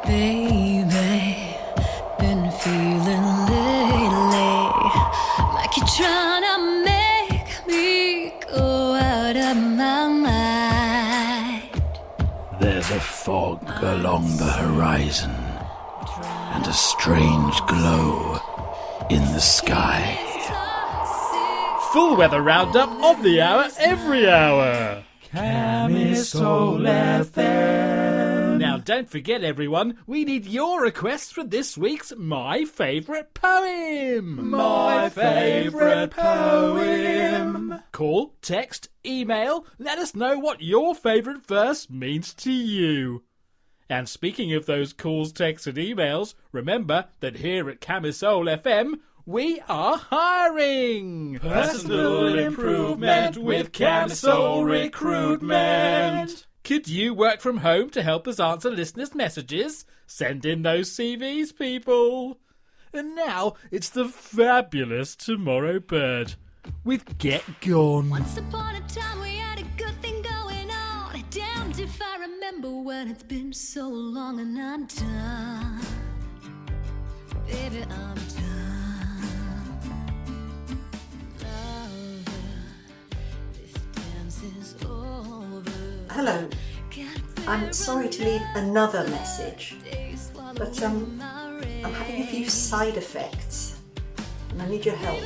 Baby, been feeling lately like you're trying to make me go out of my mind. There's a fog along the horizon and a strange glow in the sky. Full weather roundup of the hour every hour. Camisole FM. Now don't forget everyone, we need your requests for this week's My Favourite Poem. My favourite poem. Call, text, email, let us know what your favourite verse means to you. And speaking of those calls, texts and emails, remember that here at Camisole FM, we are hiring! Personal improvement with Camisole recruitment. Could you work from home to help us answer listeners' messages? Send in those CVs, people! And now it's the fabulous Tomorrow Bird with Get Gone. Once upon a time we had a good thing going on. Damned if I remember when it's been so long, and I'm done. Baby, I'm done. Lover, this dance is over. Hello, I'm sorry to leave another message, but I'm having a few side effects and I need your help.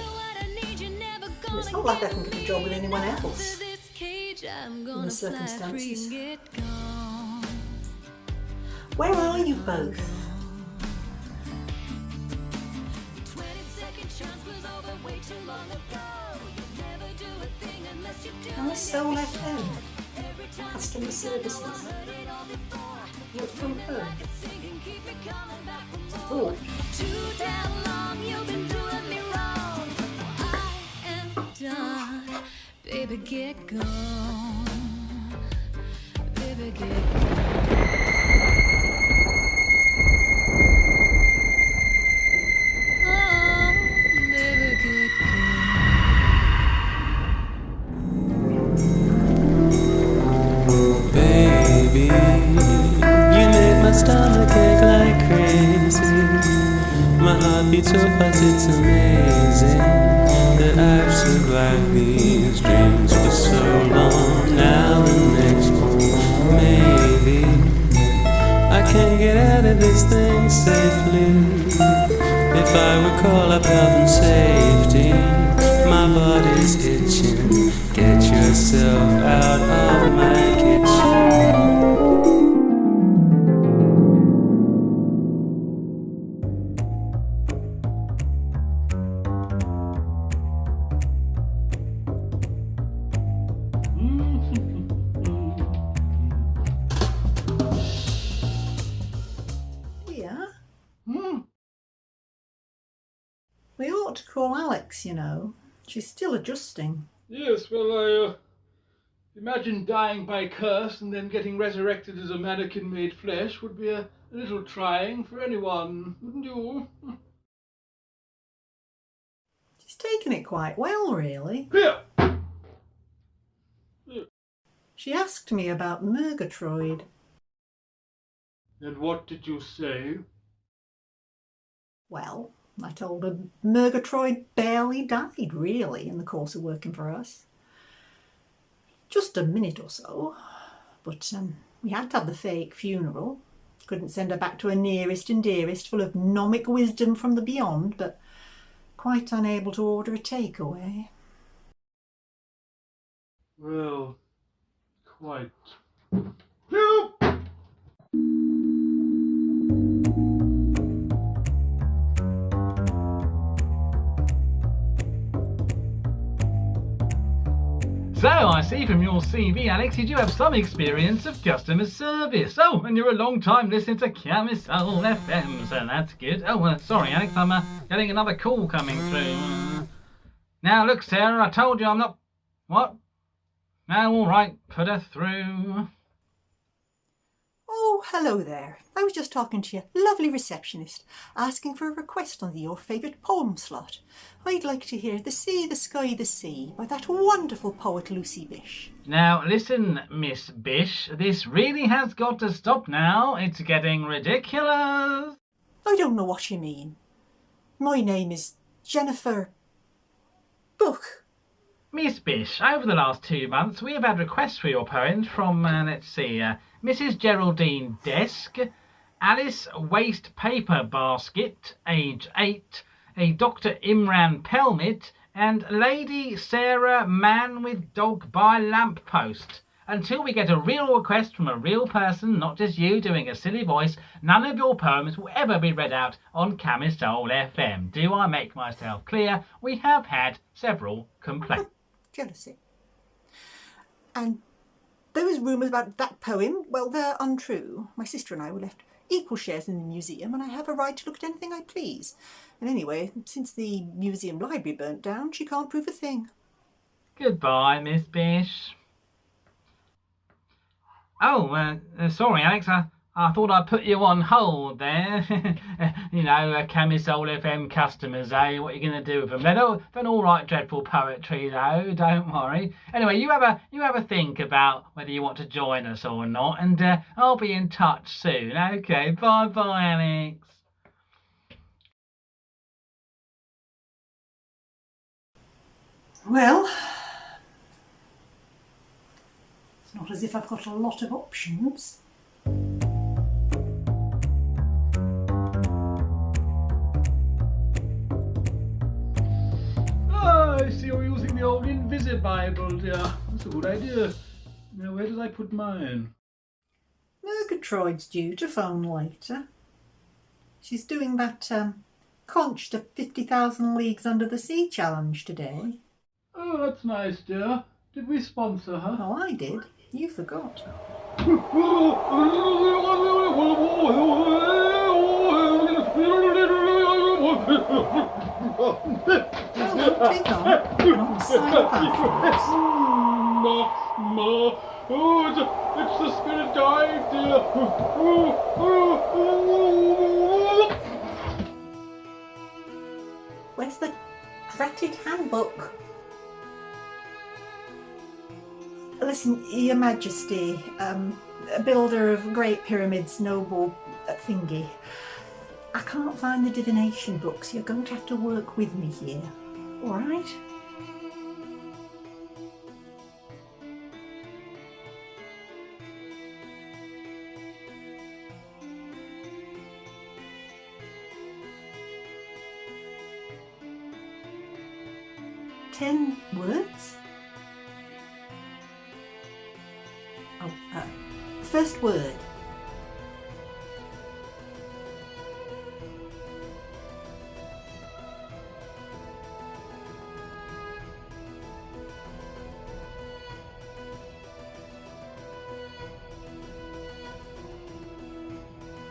And it's not like I can get a job with anyone else in the circumstances. Where are you both? Camisole FM. Customer services. Work from home. Oh. Too damn long you've been doing me wrong. I am done. Baby, get gone. Baby, get gone. Oh, baby, get gone. Baby, you make my stomach ache like crazy. My heart beats so fast, it's amazing that I've survived these dreams for so long. Now the next one, maybe I can get out of this thing safely. If I were call up health and safety, my body's itching. Get yourself out of my kitchen. Yeah. We ought to call Alex, you know. She's still adjusting. Yes, well, I imagine dying by curse and then getting resurrected as a mannequin made flesh would be a little trying for anyone, wouldn't you? She's taken it quite well, really. Here! She asked me about Murgatroyd. And what did you say? Well, I told her Murgatroyd barely died, really, in the course of working for us. Just a minute or so. But we had to have the fake funeral. Couldn't send her back to her nearest and dearest, full of gnomic wisdom from the beyond, but quite unable to order a takeaway. Well, quite. Help! So, I see from your CV, Alex, you do have some experience of customer service. Oh, and you're a long-time listener to Camisole FM, so that's good. Oh, sorry, Alex, I'm getting another call coming through. Now, look, Sarah, I told you I'm not... What? No, all right, put her through. Oh, hello there. I was just talking to your lovely receptionist, asking for a request on the Your Favourite Poem slot. I'd like to hear The Sea, the Sky, the Sea by that wonderful poet Lucy Bish. Now, listen, Miss Bish, this really has got to stop now. It's getting ridiculous. I don't know what you mean. My name is Jennifer Book. Miss Bish, over the last 2 months, we have had requests for your poems from, Mrs. Geraldine Desk, Alice Waste Paper Basket, age 8, a Dr. Imran Pelmit, and Lady Sarah Man with Dog by Lamppost. Until we get a real request from a real person, not just you doing a silly voice, none of your poems will ever be read out on Camisole FM. Do I make myself clear? We have had several complaints. Jealousy. And those rumours about that poem, well, they're untrue. My sister and I were left equal shares in the museum, and I have a right to look at anything I please. And anyway, since the museum library burnt down, she can't prove a thing. Goodbye, Miss Bish. Oh, sorry, Alex. I thought I'd put you on hold there. Camisole FM customers, eh? What are you going to do with them? They don't all write dreadful poetry, though. Don't worry. Anyway, you have a think about whether you want to join us or not, and I'll be in touch soon. Okay, bye, Alex. Well, it's not as if I've got a lot of options. I see you're using the old Invisibible, dear. That's a good idea. Now, where did I put mine? Murgatroyd's due to phone later. She's doing that conch to 50,000 Leagues Under the Sea challenge today. Oh, that's nice, dear. Did we sponsor her? Oh, I did. You forgot. Take on. Not sign up afterwards. Ma. Oh, it's the spirit guide, dear. Where's the dratted handbook? Listen, Your Majesty, builder of great pyramids, noble thingy. I can't find the divination books. You're going to have to work with me here. All right? Ten words? Oh, first word.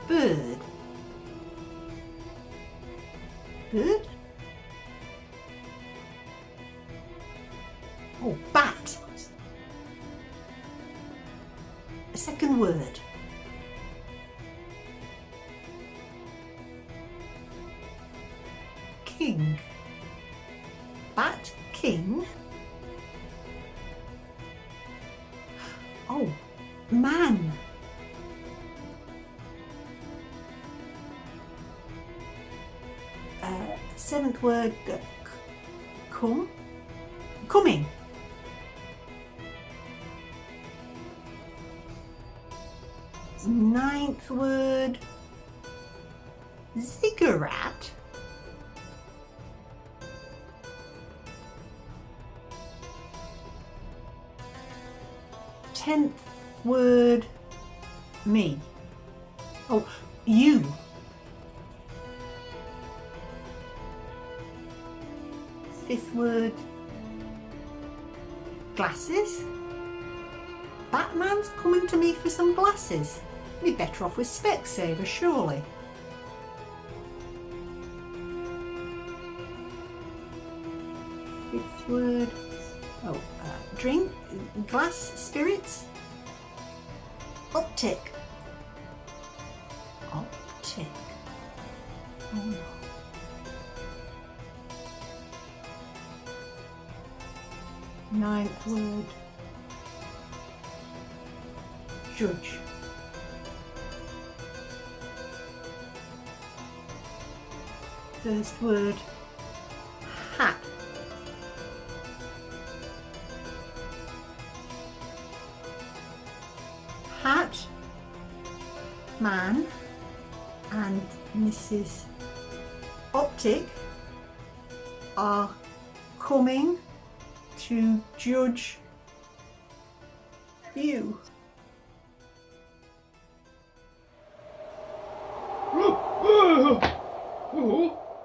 Bird. Bird? Oh, bat. A second word. King. Bat, king. Oh, man. Seventh word, coming. Ninth word, ziggurat. 10th word, me. Oh, you. 5th word, glasses. Batman's coming to me for some glasses. Be better off with Specsavers, surely. 5th word, drink, glass, spirits. Uptick. Optic. Oh no. Ninth word. Judge. First word. Hat. Hat. Man and Mrs. Optic are coming to judge you.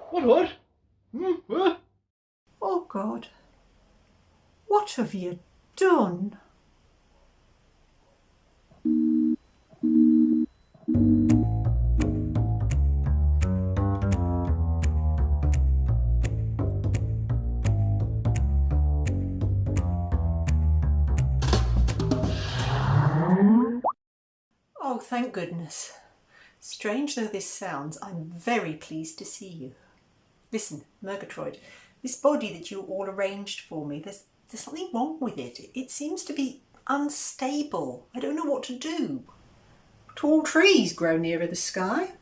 What? Oh God, what have you done? Oh, thank goodness. Strange though this sounds, I'm very pleased to see you. Listen, Murgatroyd, this body that you all arranged for me, there's something wrong with it. It seems to be unstable. I don't know what to do. Tall trees grow nearer the sky.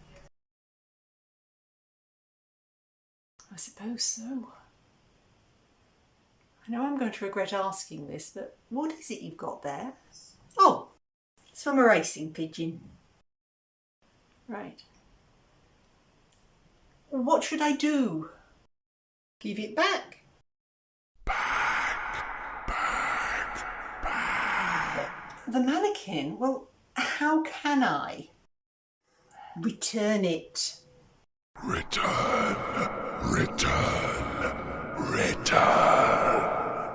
I suppose so. I know I'm going to regret asking this, but what is it you've got there? Oh, it's from a racing pigeon. Right. What should I do? Give it back? The mannequin? Well, how can I? Return it. Return.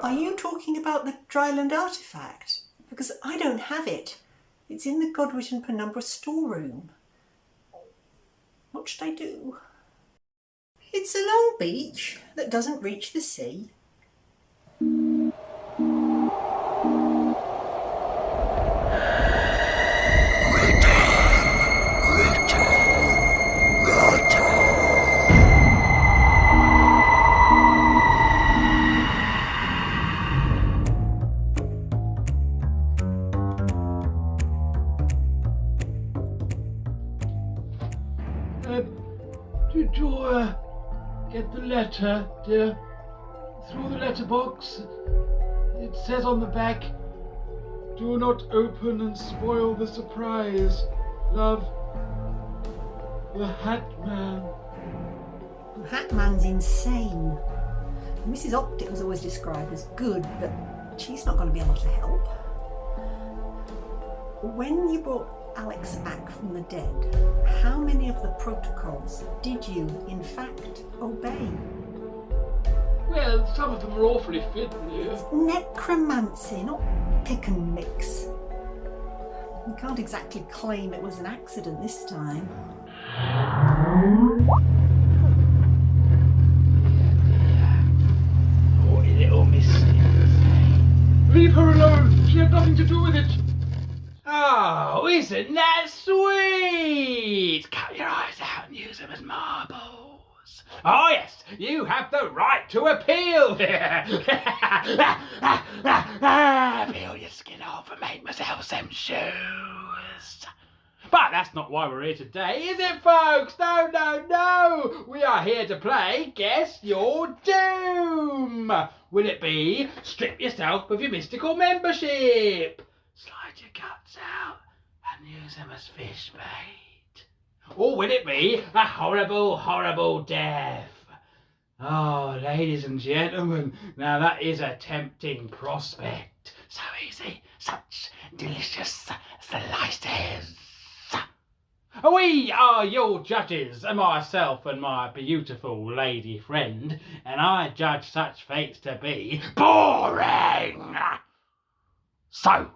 Are you talking about the Dryland artifact? Because I don't have it. It's in the Godwit and Penumbra storeroom. What should I do? It's a long beach that doesn't reach the sea. Did you get the letter, dear? Through the letterbox. It says on the back, "Do not open and spoil the surprise. Love, the Hatman." The Hatman's insane. Mrs. Optic was always described as good, but she's not going to be able to help. When you brought Alex back from the dead, how many of the protocols did you, in fact, obey? Well, some of them are awfully fit, dear. It's necromancy, not pick and mix. You can't exactly claim it was an accident this time. Naughty little mistakes. Leave her alone. She had nothing to do with it. Oh, isn't that sweet? Cut your eyes out and use them as marbles. Oh yes, you have the right to appeal. Peel your skin off and make myself some shoes. But that's not why we're here today, is it, folks? No. We are here to play Guess Your Doom. Will it be strip yourself of your mystical membership? Slide your guts out and use them as fish bait. Or will it be a horrible, horrible death? Oh, ladies and gentlemen, now that is a tempting prospect. So easy, such delicious slices. We are your judges, myself and my beautiful lady friend, and I judge such fates to be boring. So,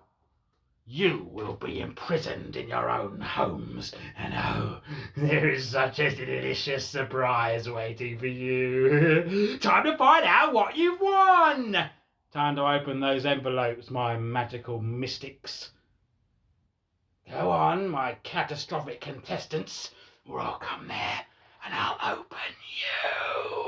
you will be imprisoned in your own homes, and oh, there is such a delicious surprise waiting for you. Time to find out what you've won. Time to open those envelopes, my magical mystics. Go on, my catastrophic contestants. We'll all come there, and I'll open you.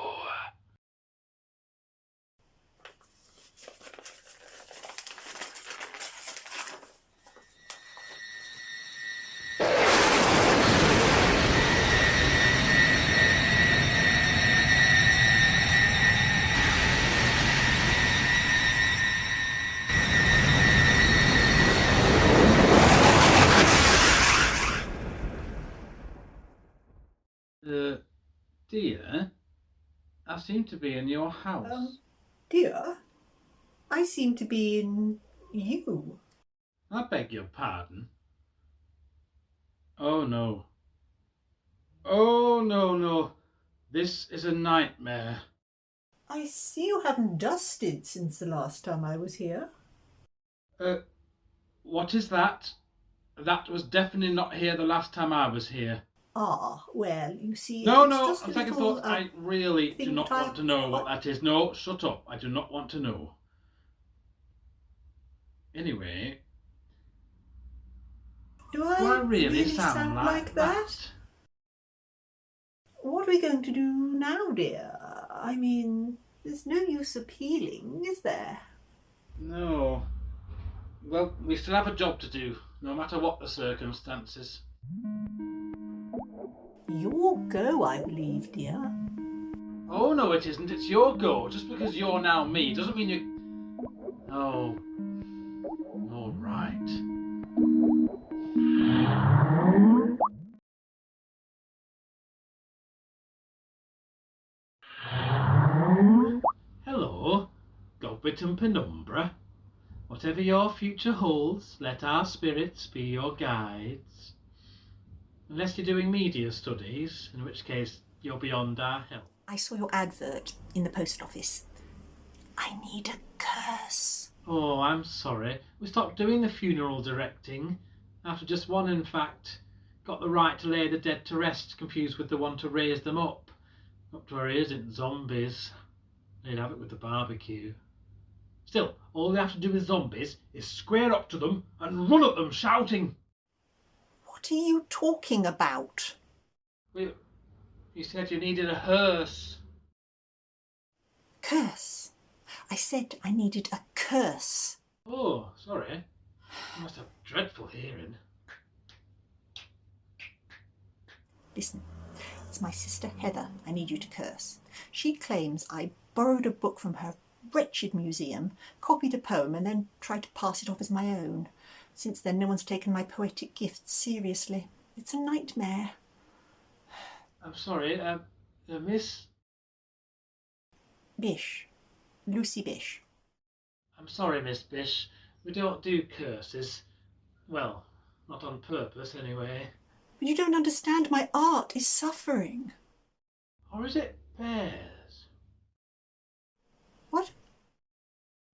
Dear, I seem to be in your house. Dear, I seem to be in you. I beg your pardon. Oh no. Oh no. This is a nightmare. I see you haven't dusted since the last time I was here. What is that? That was definitely not here the last time I was here. Ah, well, you see, No, it's no, just on a second little, thought, I really do thing not that I- want to know what that is. No, shut up. I do not want to know. Anyway, Do do I really sound like that? What are we going to do now, dear? I mean, there's no use appealing, is there? No. Well, we still have a job to do, no matter what the circumstances. Your go, I believe, dear. Oh, no, it isn't. It's your go. Just because you're now me doesn't mean you... Oh. All right. Hello, Godwit and Penumbra. Whatever your future holds, let our spirits be your guides. Unless you're doing media studies, in which case you're beyond our help. I saw your advert in the post office. I need a curse. Oh, I'm sorry. We stopped doing the funeral directing. After just one, in fact, got the right to lay the dead to rest, confused with the one to raise them up. Up to our ears in zombies. They'd have it with the barbecue. Still, all we have to do with zombies is square up to them and run at them shouting. What are you talking about? You said you needed a hearse. Curse. I said I needed a curse. Oh, sorry. You must have dreadful hearing. Listen, it's my sister Heather I need you to curse. She claims I borrowed a book from her wretched museum, copied a poem and then tried to pass it off as my own. Since then no one's taken my poetic gifts seriously. It's a nightmare. I'm sorry, Miss... Bish. Lucy Bish. I'm sorry, Miss Bish. We don't do curses. Well, not on purpose, anyway. But you don't understand, my art is suffering. Or is it bears? What?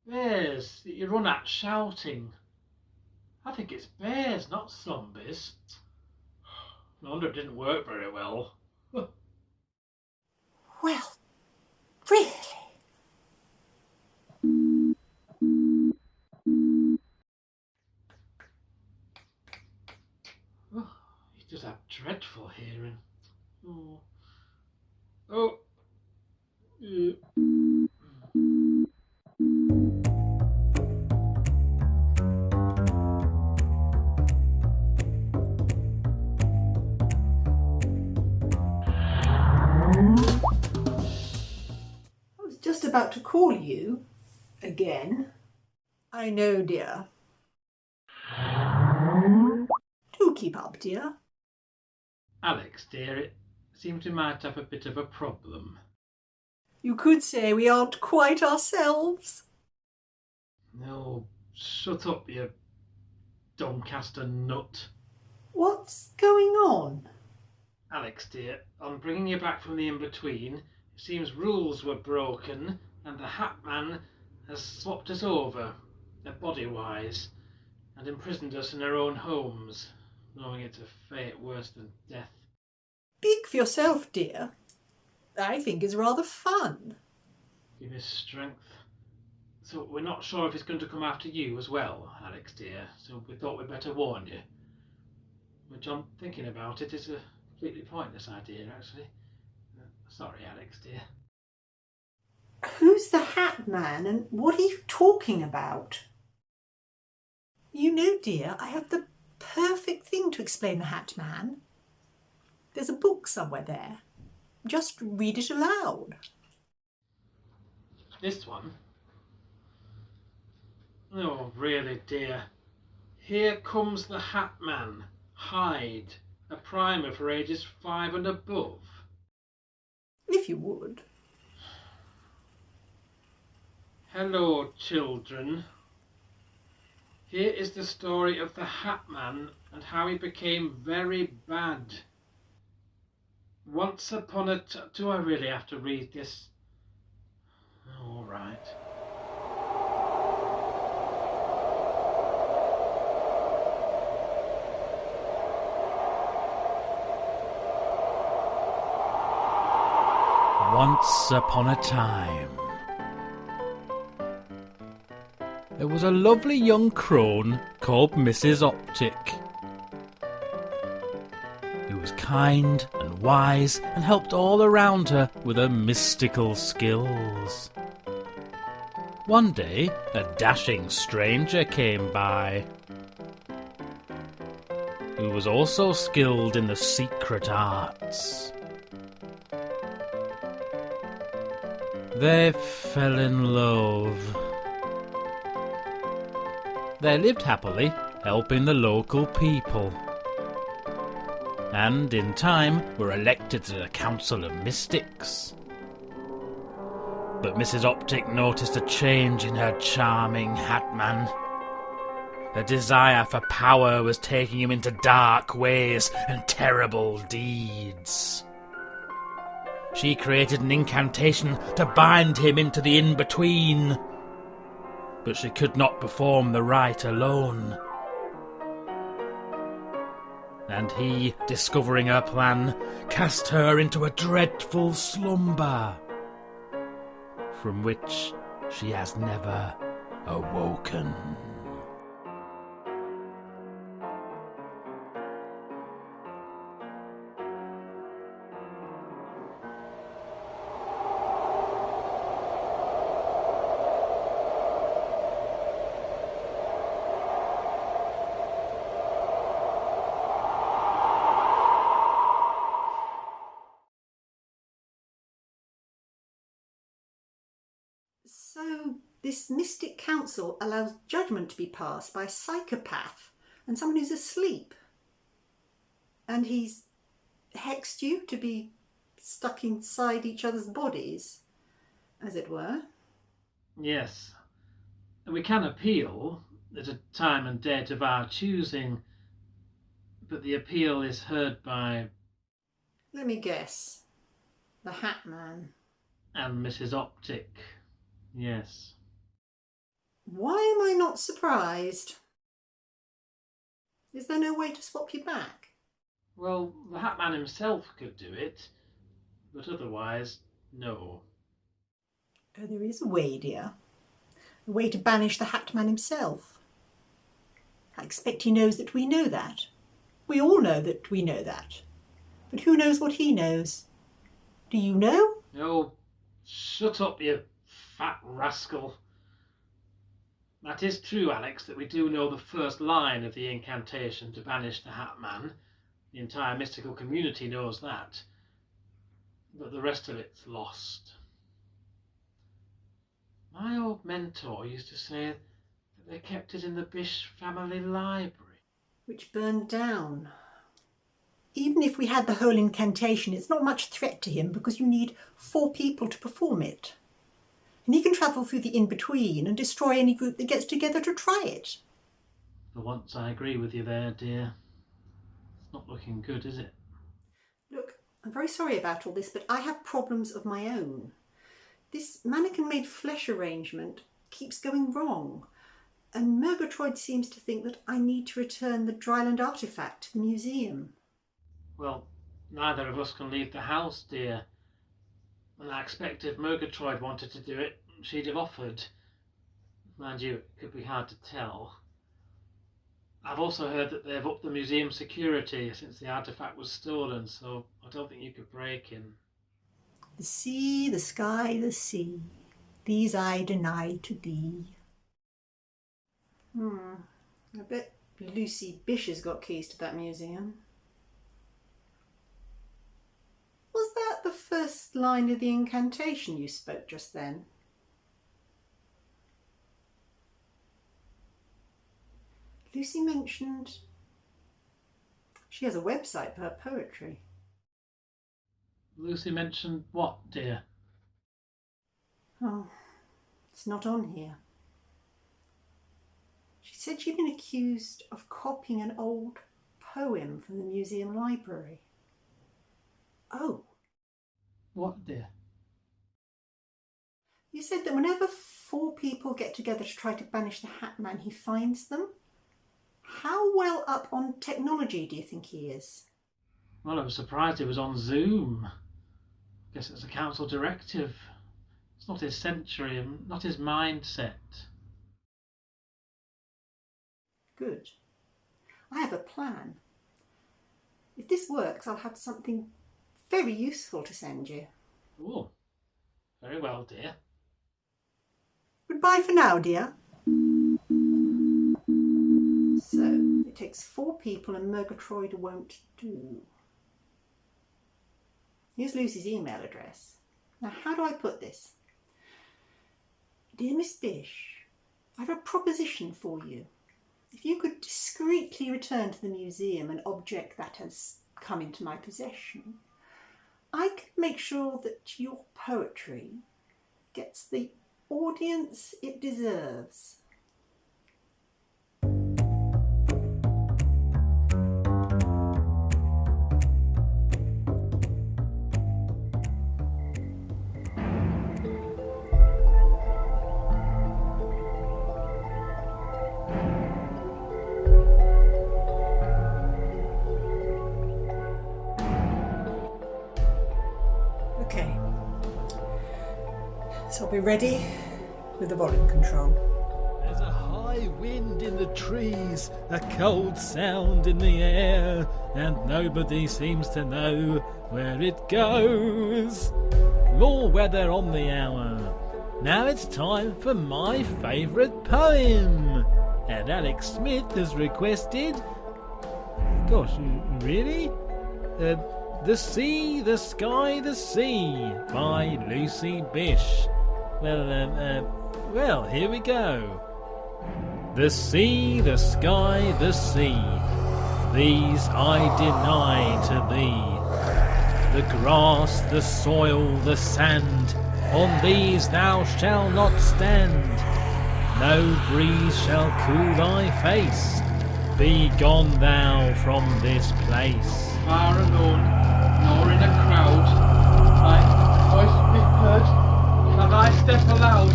Bears that you run at shouting. I think it's bears, not zombies. No wonder it didn't work very well. Well, really? Oh, you just have dreadful hearing. Oh. Oh. I was just about to call you again. I know, dear. Do keep up, dear. Alex, dear, it seems we might have a bit of a problem. You could say we aren't quite ourselves. No, shut up, you Doncaster nut. What's going on? Alex, dear, on bringing you back from the in-between, it seems rules were broken and the Hatman has swapped us over, body-wise, and imprisoned us in our own homes, knowing it's a fate worse than death. Speak for yourself, dear. I think it's rather fun. Give me strength. So we're not sure if it's going to come after you as well, Alex, dear, so we thought we'd better warn you. which I'm thinking about it is a completely pointless idea, actually. Sorry, Alex, dear. Who's the Hatman and what are you talking about? You know, dear, I have the perfect thing to explain the Hatman. There's a book somewhere there. Just read it aloud. This one? Oh, really, dear. Here Comes the Hatman. Hide. A primer for ages 5 and above. If you would. Hello, children. Here is the story of the Hatman and how he became very bad. Once upon a time... Do I really have to read this? All right. Once upon a time, there was a lovely young crone called Mrs. Optic, who was kind and wise and helped all around her with her mystical skills. One day, a dashing stranger came by, who was also skilled in the secret arts. They fell in love. They lived happily, helping the local people, and in time were elected to the Council of Mystics. But Mrs. Optic noticed a change in her charming Hatman. The desire for power was taking him into dark ways and terrible deeds. She created an incantation to bind him into the in-between, but she could not perform the rite alone. And he, discovering her plan, cast her into a dreadful slumber, from which she has never awoken. So this mystic council allows judgment to be passed by a psychopath and someone who's asleep. And he's hexed you to be stuck inside each other's bodies, as it were. Yes. We can appeal at a time and date of our choosing, but the appeal is heard by... Let me guess. The Hatman. And Mrs. Optic. Yes. Why am I not surprised? Is there no way to swap you back? Well, the Hatman himself could do it, but otherwise, no. Oh, there is a way, dear. A way to banish the Hatman himself. I expect he knows that we know that. We all know that we know that. But who knows what he knows? Do you know? Oh, shut up, you fat rascal. That is true, Alex, that we do know the first line of the incantation to banish the Hatman. The entire mystical community knows that. But the rest of it's lost. My old mentor used to say that they kept it in the Bish family library. Which burned down. Even if we had the whole incantation, it's not much threat to him because you need 4 people to perform it. And he can travel through the in-between and destroy any group that gets together to try it. For once I agree with you there, dear. It's not looking good, is it? Look, I'm very sorry about all this, but I have problems of my own. This mannequin-made flesh arrangement keeps going wrong, and Murgatroyd seems to think that I need to return the Dryland artefact to the museum. Well, neither of us can leave the house, dear. And I expect if Murgatroyd wanted to do it, she'd have offered. Mind you, it could be hard to tell. I've also heard that they've upped the museum security since the artifact was stolen, so I don't think you could break in. The sea, the sky, the sea, these I deny to thee. I bet Lucy Bish has got keys to that museum. Was that the first line of the incantation you spoke just then? Lucy mentioned she has a website for her poetry. Lucy mentioned what, dear? Oh, it's not on here. She said she'd been accused of copying an old poem from the museum library. Oh. What, dear? You said that whenever 4 people get together to try to banish the Hatman, he finds them. How well up on technology do you think he is? Well, I was surprised he was on Zoom. Guess it's a council directive. It's not his century and not his mindset. Good. I have a plan. If this works, I'll have something very useful to send you. Oh, very well, dear. Goodbye for now, dear. So, it takes 4 people and Murgatroyd won't do. Here's Lucy's email address. Now, how do I put this? Dear Miss Bish, I have a proposition for you. If you could discreetly return to the museum an object that has come into my possession, I can make sure that your poetry gets the audience it deserves. Okay, so I'll be ready with the volume control. There's a high wind in the trees, a cold sound in the air, and nobody seems to know where it goes. More weather on the hour. Now it's time for my favourite poem. And Alex Smith has requested... Gosh, really? The Sea, the Sky, the Sea by Lucy Bish. Well, here we go. The sea, the sky, the sea, these I deny to thee. The grass, the soil, the sand, on these thou shalt not stand. No breeze shall cool thy face. Be gone thou from this place. Far alone, nor in a crowd, my voice be heard, shall I step aloud.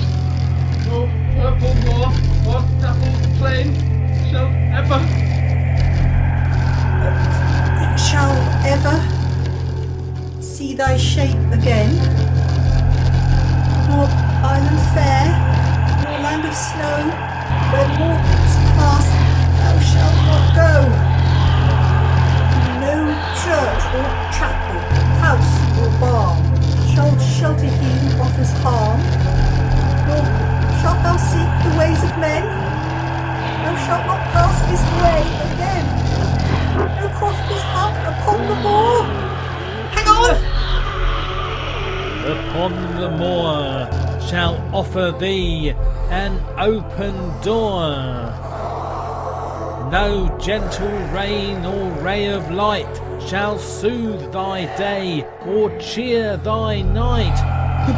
No purple moor or dappled plain shall ever... Shall ever see thy shape again? Nor island fair, nor land of snow, where mortals pass, thou shalt not go. No church or chapel, house or barn shall shelter he who offers harm. Nor shalt thou seek the ways of men. Thou shalt not pass this way again. No cross his heart upon the moor. Hang on! Upon the moor shall offer thee an open door. No gentle rain or ray of light shall soothe thy day or cheer thy night.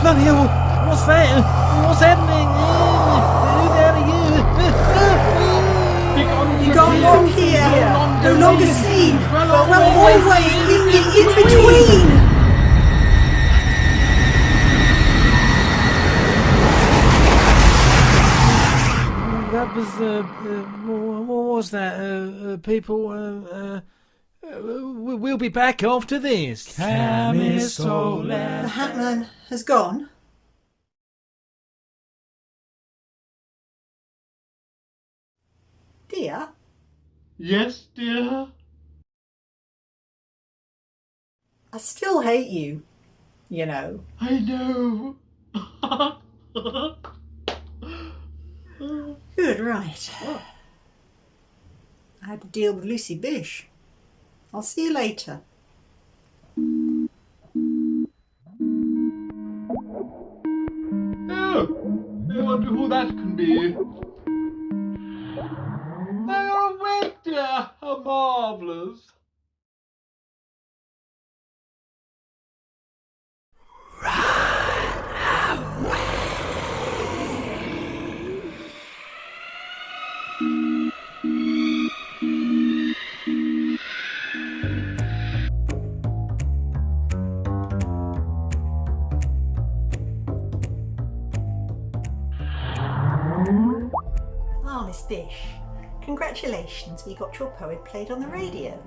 Bloody hell, what's that? What's happening? Who are you? Be gone from here, no longer seen, well always in the in-between. That was, what was that? People, we'll be back after this. The Hatman has gone. Dear, Yes, dear? I still hate you, you know. I know. Good, right. I had to deal with Lucy Bish. I'll see you later. Oh, I wonder who that can be. Oh, you're awake, dear. How marvellous. Ah, Miss Bish, congratulations, we got your poem played on the radio.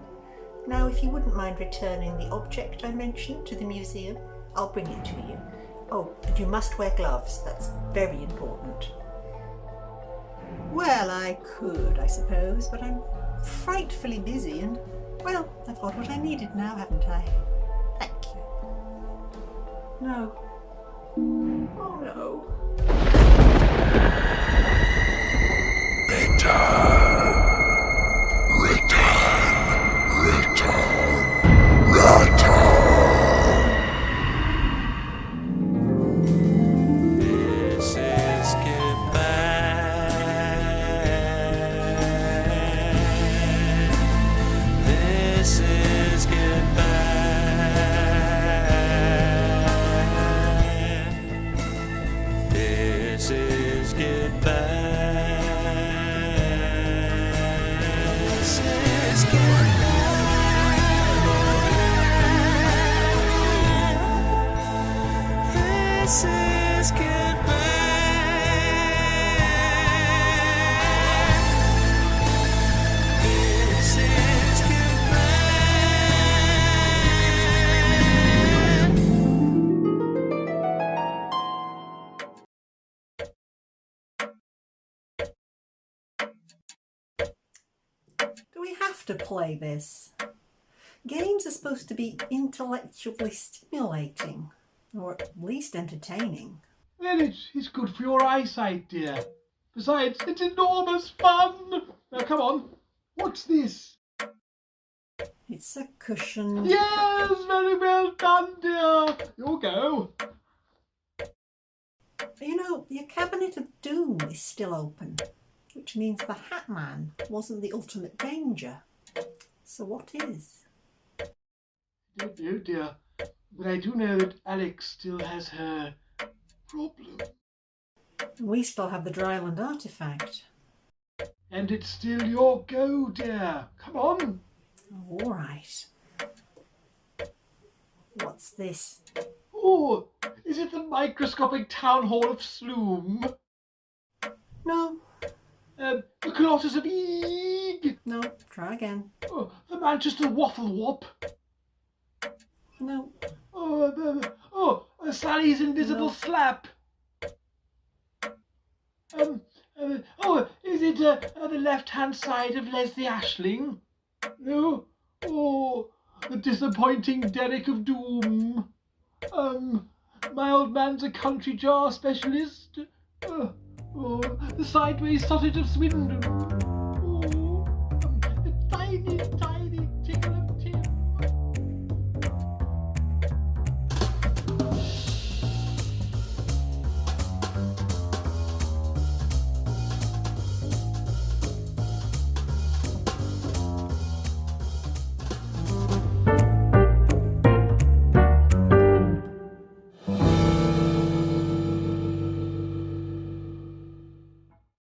Now, if you wouldn't mind returning the object I mentioned to the museum, I'll bring it to you. Oh, and you must wear gloves, that's very important. Well, I could, I suppose, but I'm frightfully busy and, well, I've got what I needed now, haven't I? Thank you. No. Oh, no. This is goodbye. This is goodbye. This is goodbye. This is goodbye. This is goodbye. This is Do we have to play this? Games are supposed to be intellectually stimulating, or at least entertaining. Well, it's good for your eyesight, dear. Besides, it's enormous fun. Now, come on. What's this? It's a cushion. Yes, very well done, dear. You go. You know, your cabinet of doom is still open, which means the Hatman wasn't the ultimate danger. So what is? I don't know, dear. But I do know that Alex still has her problem. We still have the Dryland artifact. And it's still your go, dear. Come on. All right. What's this? Oh, is it the microscopic town hall of Sloom? No, The Colossus of Eeg? no, try again. Oh, the Manchester Waffle Wop? No, Sally's Invisible No. Slap? Is it the left-hand side of Leslie Ashling? No. Oh, the disappointing Derek of Doom. My old man's a country jar specialist. The sideways sausage of Swindon. Oh, the tiny,